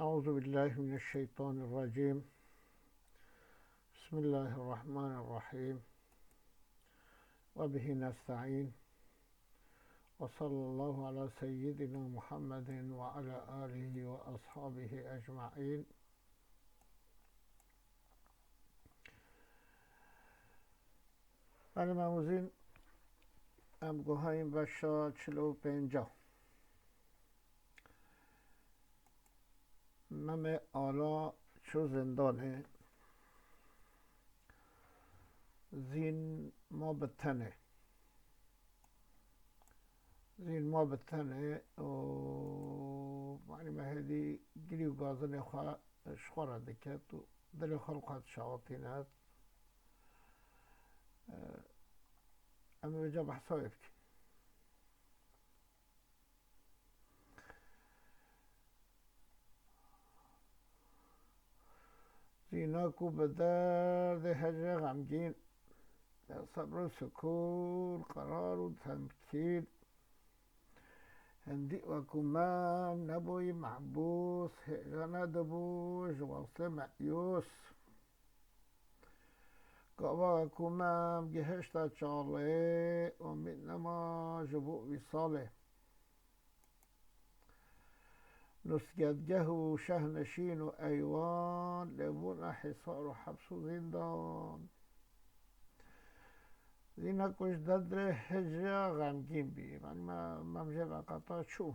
أعوذ بالله من الشيطان الرجيم. بسم الله الرحمن الرحيم. وبه نستعين. وصلى الله على سيدنا محمد وعلى آله وأصحابه أجمعين. بله موزین امگوهایم بشا 45 مم آلا چو زندانه زین ما بتنه و معنی مهدی گری و گازن خواه شخورا دکت و دل خلقات شواطینات اما بجا بحثا يبكي زیناکو به درد هجر غمگین صبر و سکون قرار و تمکین هندی و کمم نبوی محبوس هجانه دبوش واسه معیوس گاوا و کمم گهشتا چاله امید نما جبو ویساله نسگدگه و شهنشین و ایوان لبون حصار و حبس و زندان زینکش ددر هجر غمگین بی من ممجه قطع چو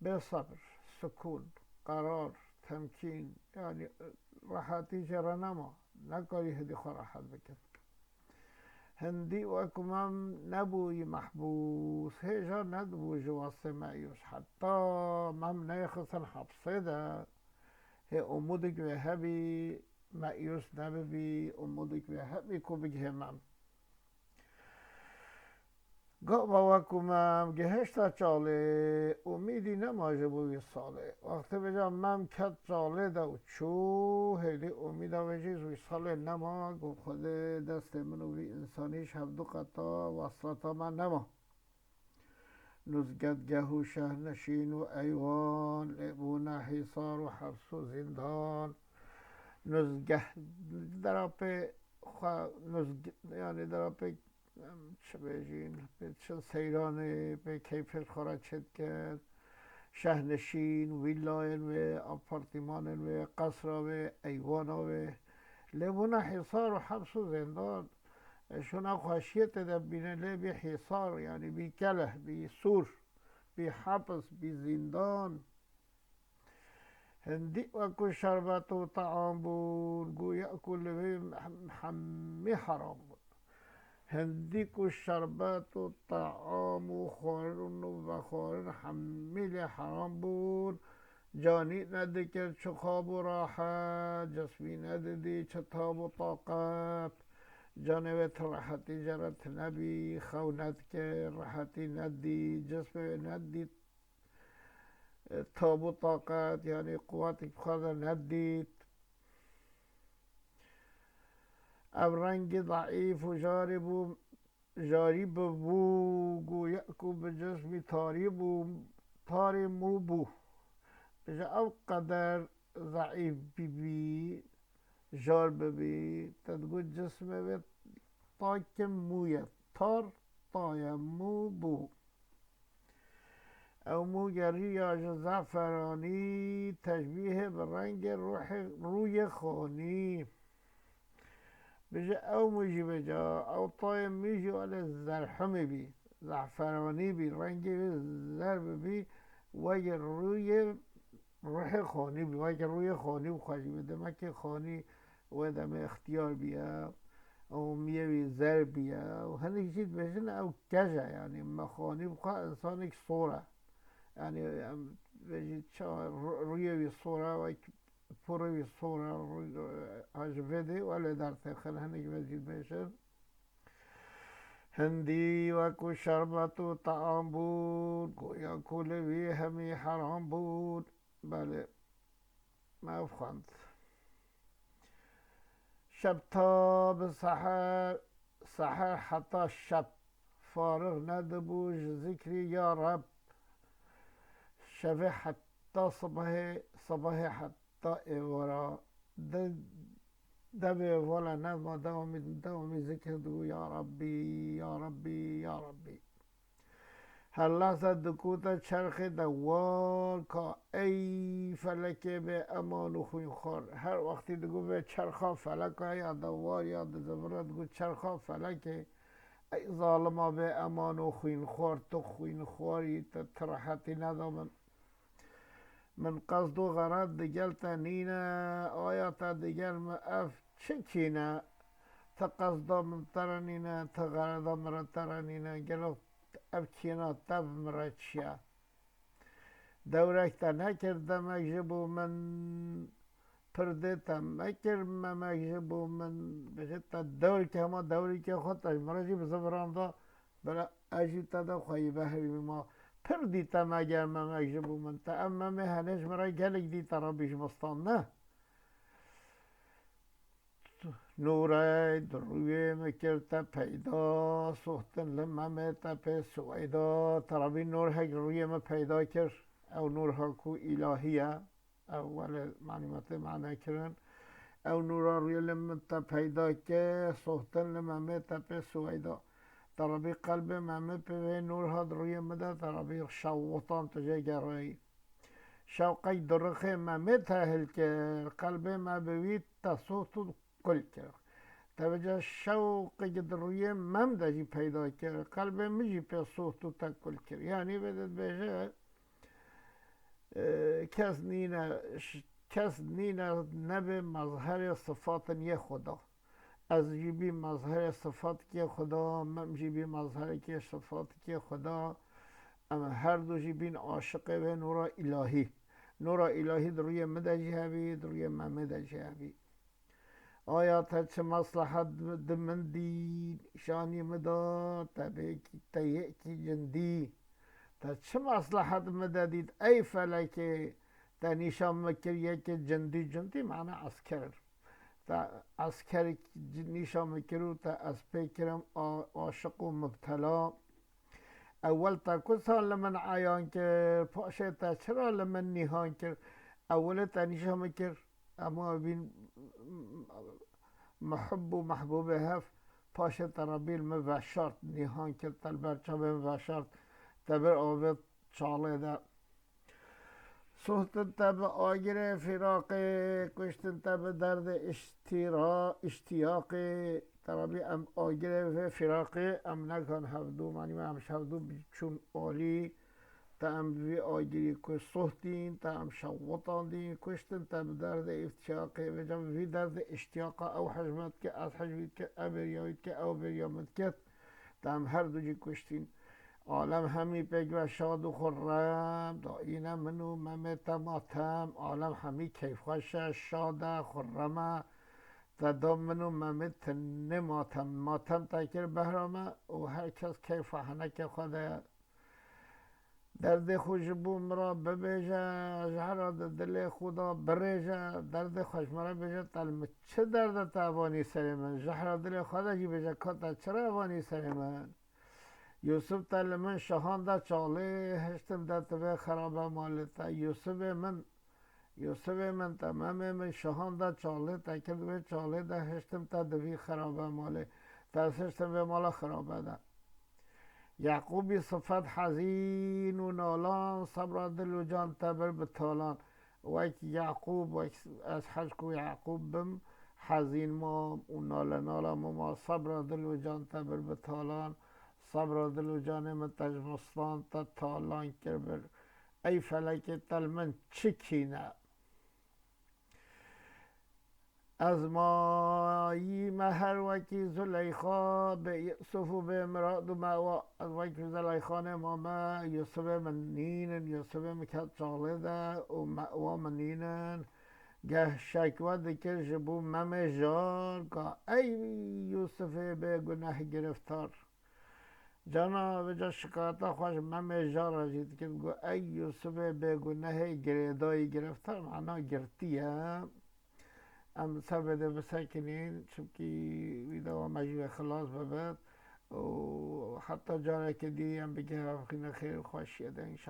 به صبر سکون قرار تمکین یعنی راحتی جرا نما نکاری هدی خواه راحت بکن هندی و اکمم نبوی محبوس هجا ندبوی جواسه معیوش حتی مم نیخستن حبسه ده هی امودک به هبی معیوس نبی امودک به هبی کو بگه مم گا وکمم گهشتا چاله امیدی نماجه بوی ساله وقتی بجا مم کت چاله دو چو هیلی امیدا وجیز وی ساله نما گفت خود دست منوی انسانیش هفدو قطع وصلتا من نما نزگدگه و شهرنشین و ایوان لبون حصار و حبس و زندان نزگه در یعنی در چه بجین به چه سیرانه به کیفش خورا چد کرد شهرنشین ویلاین و آپارتمان و قصر و ایوان و لبون حصار و حبس و زندان شنا خاشیت دبینه لبی حصار یعنی بی کله بی سور بی حبس بی زندان هندی و کو شربت و طعام بود گویا کل همه حرام بود هندی کو شربت و طعام و خورن و خورن همه حرام بود جانی ندکر چه خواب و راحت جسمی ندیدی چه تاب و طاقت جانبت راحتی جرت نبی خونت که راحتی ندی جسم ندید تاب و طاقت یعنی قوت بخواد ندید او رنگ ضعیف و جاری بو گویا کو به جسمی تاری مو بو بجا او قدر ضعیف بی جار ببی تدگو جسم به تاک مویه تار تای مو بو او مو گریاج زعفرانی تشبیه به رنگ روی خانی بجا او میجی بجا او طای میجی ولی زرحمی بی زعفرانی بی رنگ زرب بی وی روح خانی بی وی روی خانی بخواهی بده مکه خانی و دم اختیار بیا او میوی زر بیا و هنگی چید بشن او کجا یعنی مخانی بخواه انسان ایک صوره یعنی بجید روی وی صوره و پروی صوره عجبه ولی در تخل هنگی بجید بشن هندی و کو شربت و طعام بود گویا کلوی همی حرام بود بله ما خواند شب تا به سحر حتی شب فارغ ندبوش ذکری یا رب شب تا صبح حتی ایوارا دبی والا نظم دوامی ذکر دو یا ربی یا ربی یا ربی. هر لحظه دکوتا چرخ دوار که ای فلک به امان و خوی خور. هر وقتی دگو به چرخا فلک یا دوار یا دزبرت دگو چرخا فلک ای ظالما به امان و خوین خور. تو خوین خوری ترحتی ندامن من قصد و غرض دیگر تا نینه آیا تا دیگر ما اف چه کینه تا قصدا من ترنینه تا غرضا مرا ترنینه گلو اف کینا تب مرا چیه دورک تا نکرده مجبو من پرده تا مکر مجبو من بشه تا دور که همه دوری که خود تا مرا جی بزبران دا بلا اجی تا دا خواهی بحری ما پردی تا مگر مجبو من تا اما مهنش مرا گلک دی تا را بیش مستان نه نوره دروی مکرتا پیدا سوختن لمه تا پی سویدا ترابی نور هک روی ما پیدا کرد او نور هکو الهیه اول معنی کرن او نورا روی لمه تا پیدا که سوختن لمه تا پی سویدا ترابی قلب ممه پی نور ها روی مده ترابی شوطان تجه گرایی شوقی درخه ممه تحل که قلب ما بوید تا صوت کل کرد توجه شوق روی مم دجی پیدا کرد قلب میجی پی صوت تا کل کرد یعنی بدت بشه کس نینه نبه مظهر صفات یه خدا از جیبی مظهر صفات که خدا مم جیبی مظهر که صفات که خدا اما هر دو جیبین عاشق به نور الهی نور الهی روی مدجی هبی روی مدجی هبی آیا تا چه مصلحت من دید شانی مدا تا یکی جندی تا چه مصلحت مدادید ای فلکه تا نیشان مکر یک جندی معنی عسکر تا عسکر نیشان مکرو تا از پیکرم عاشق و مبتلا اول تا کسان لمن عیان کرد پاشه تا چرا لمن نیهان کرد اول تا نیشان مکر اما بین محب و محبوب هف پاشه ترابیل مبشرت نیهان کرد تل برچه مبشرت تبر آوید چاله ده سوختن تب آگره فراق کشتن تب درد اشتیاق ترابی ام آگره فراق ام نکن هفدو معنی ام شفدو چون آلی تا ام بی آگری کش سوختین تا ام شوطان دین کشتن تب درد اشتیاق و جم وی درد اشتیاق او حجمت که از حجمت که ابریاوید که او بریامت که تا ام هر دو جی کشتین عالم همی پک و شاد و خرم دایین منو ممت ماتم عالم همی کیف خوش شاد خرم تا منو ممت نماتم ماتم تاکر بهرامه و هر کس کیف حنک خود درد خوش بو مرا ببیجه جهر دل خدا بریجه درد خوش مرا بیجه تلم چه درد تابانی سر من جهر دل خدا جی بیجه کتا چرا اوانی سر من یوسف تل من شهان دا چاله هشتم دا تبه خرابه مالتا یوسف من تمام من شهان دا چاله تکر دوی چاله دا هشتم تا دوی خرابه ماله تا هشتم به مالا خرابه دا یعقوبی صفت حزین و نالان صبر دل و جان تبر بطالان ویک یعقوب ویک از حجکو یعقوب بم حزین ما و نالا ما صبر دل و جان تبر بطالان صبر دل و جان من تجمستان تا تالان کربر ای فلک تل من چکینه از مایی مهر وکی زلیخا به یوسف و به مراد و معوا از وکی زلیخان ماما یوسف من نینن یوسف مکت چالده و معوا من نینن گه شکوه دکر جبو مم جار که ای یوسف به گناه گرفتار جانا به جا شکایتا خوش مم جار رجید که گو ای یوسف به گناه گریدای گرفتار معنا گرتیه ام سر بده بسکنین چونکه ویداو مجیب خلاص ببد و حتی جاره که دی ام بگه خیر خوشیده انشاءالله